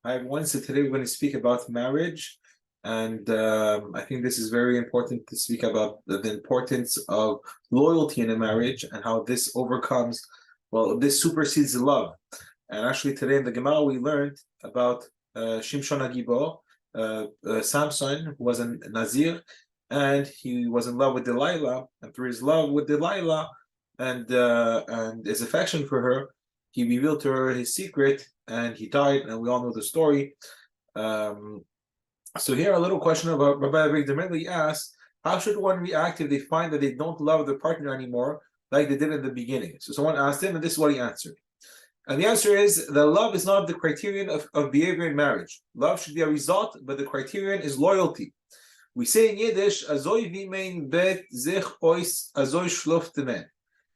Hi everyone. So today we're going to speak about marriage, and I think this is very important to speak about the importance of loyalty in a marriage and how this overcomes, this supersedes love. And actually, today in the Gemara we learned about Shimshon Hagibo, Samson, who was a Nazir, and he was in love with Delilah, and through his love with Delilah and his affection for her, he revealed to her his secret, and he died, and we all know the story. So here a little question about Rabbi Avigdor asks, how should one react if they find that they don't love their partner anymore like they did in the beginning? So someone asked him, and this is what he answered. And the answer is that love is not the criterion of behavior in marriage. Love should be a result, but the criterion is loyalty. We say in Yiddish, azoi bet zich azoi shluft.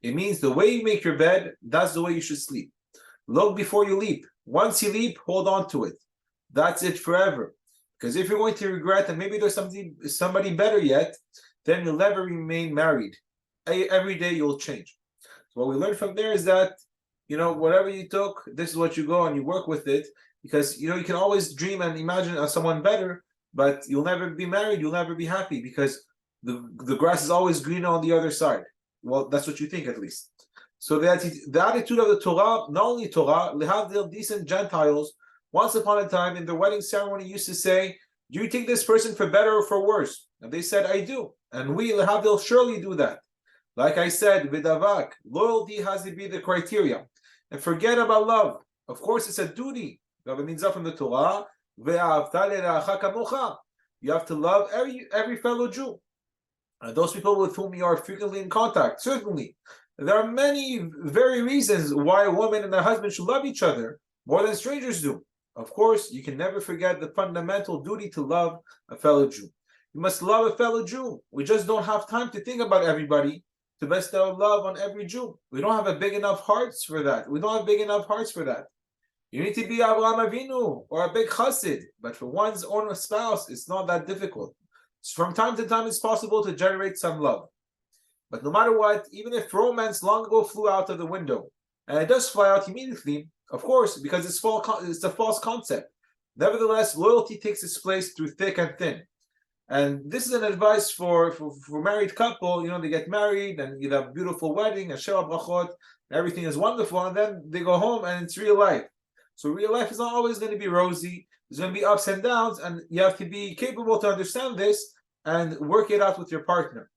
It means the way you make your bed, that's the way you should sleep. Look before you leap. Once you leap, hold on to it. That's it forever. Because if you're going to regret and maybe there's somebody better yet, then you'll never remain married. Every day you'll change. So what we learned from there is that, whatever you took, this is what you go and you work with it. Because, you can always dream and imagine someone better, but you'll never be married, you'll never be happy because the grass is always greener on the other side. Well, that's what you think at least. So the attitude of the Torah, not only Torah, lehavdil, decent gentiles, once upon a time in their wedding ceremony used to say, do you take this person for better or for worse? And they said, I do. And we, lehavdil, surely do that. Like I said, vidavak, loyalty has to be the criteria. And forget about love. Of course, it's a duty. It means from the Torah, you have to love every fellow Jew. And those people with whom you are frequently in contact, certainly. There are many very reasons why a woman and a husband should love each other more than strangers do. Of course, you can never forget the fundamental duty to love a fellow Jew. You must love a fellow Jew. We just don't have time to think about everybody, to bestow love on every Jew. We don't have a big enough hearts for that. You need to be Avraham Avinu or a big chassid, but for one's own spouse, it's not that difficult. From time to time, it's possible to generate some love. But no matter what, even if romance long ago flew out of the window, and it does fly out immediately, of course, because it's a false concept. Nevertheless, loyalty takes its place through thick and thin. And this is an advice for married couple. They get married and you have a beautiful wedding, a sheva brachot, everything is wonderful, and then they go home and it's real life. So real life is not always going to be rosy. There's going to be ups and downs, and you have to be capable to understand this and work it out with your partner.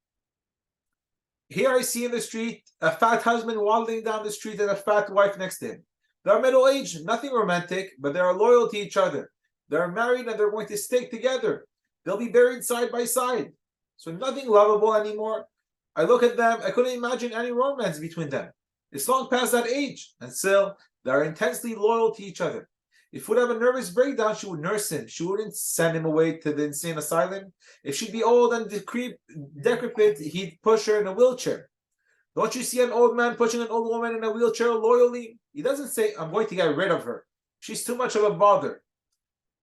Here I see in the street a fat husband waddling down the street and a fat wife next to him. They're middle-aged, nothing romantic, but they are loyal to each other. They're married and they're going to stay together. They'll be buried side by side. So nothing lovable anymore. I look at them, I couldn't imagine any romance between them. It's long past that age, and still, they are intensely loyal to each other. If would have a nervous breakdown, she would nurse him. She wouldn't send him away to the insane asylum. If she'd be old and decrepit, he'd push her in a wheelchair. Don't you see an old man pushing an old woman in a wheelchair loyally? He doesn't say, I'm going to get rid of her. She's too much of a bother.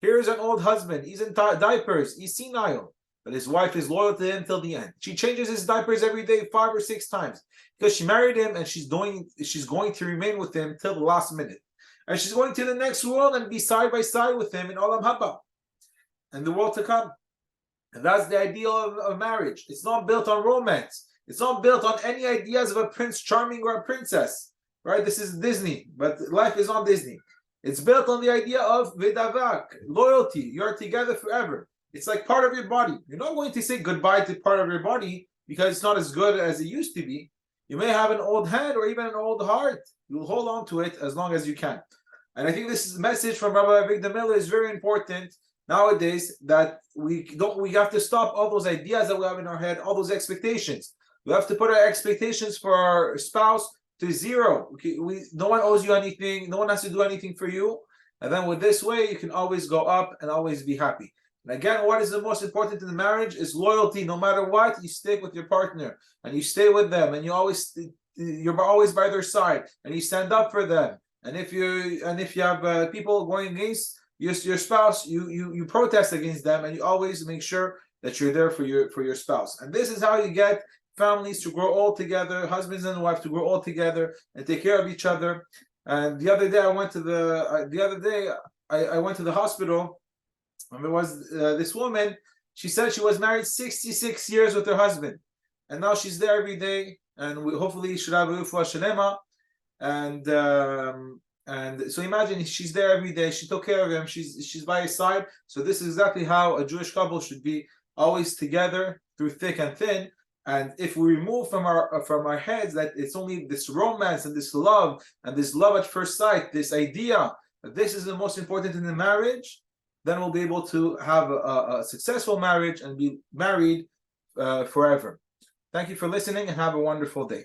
Here's an old husband. He's in diapers. He's senile. But his wife is loyal to him till the end. She changes his diapers every day 5 or 6 times because she married him and she's going to remain with him till the last minute. And she's going to the next world and be side by side with him in Olam Haba and the world to come. And that's the ideal of marriage. It's not built on romance. It's not built on any ideas of a prince charming or a princess. Right? This is Disney, but life is not Disney. It's built on the idea of vidavak, loyalty. You're together forever. It's like part of your body. You're not going to say goodbye to part of your body because it's not as good as it used to be. You may have an old head or even an old heart. You'll hold on to it as long as you can. And I think this message from Rabbi Avigdor is very important nowadays, that we have to stop all those ideas that we have in our head, all those expectations. We have to put our expectations for our spouse to zero. No one owes you anything. No one has to do anything for you. And then with this way, you can always go up and always be happy. And again, what is the most important in the marriage is loyalty. No matter what, you stick with your partner and you stay with them, and you're always by their side, and you stand up for them. And if you have people going against your spouse, you protest against them, and you always make sure that you're there for your spouse. And this is how you get families to grow old together, husbands and wives to grow old together and take care of each other. And the other day I went to the hospital, and there was this woman. She said she was married 66 years with her husband, and now she's there every day, and hopefully should have a refuah shalema. And so imagine she's there every day. She took care of him. She's by his side. So this is exactly how a Jewish couple should be, always together through thick and thin. And if we remove from our heads that it's only this romance and this love at first sight, this idea that this is the most important in the marriage, then we'll be able to have a successful marriage and be married forever. Thank you for listening, and have a wonderful day.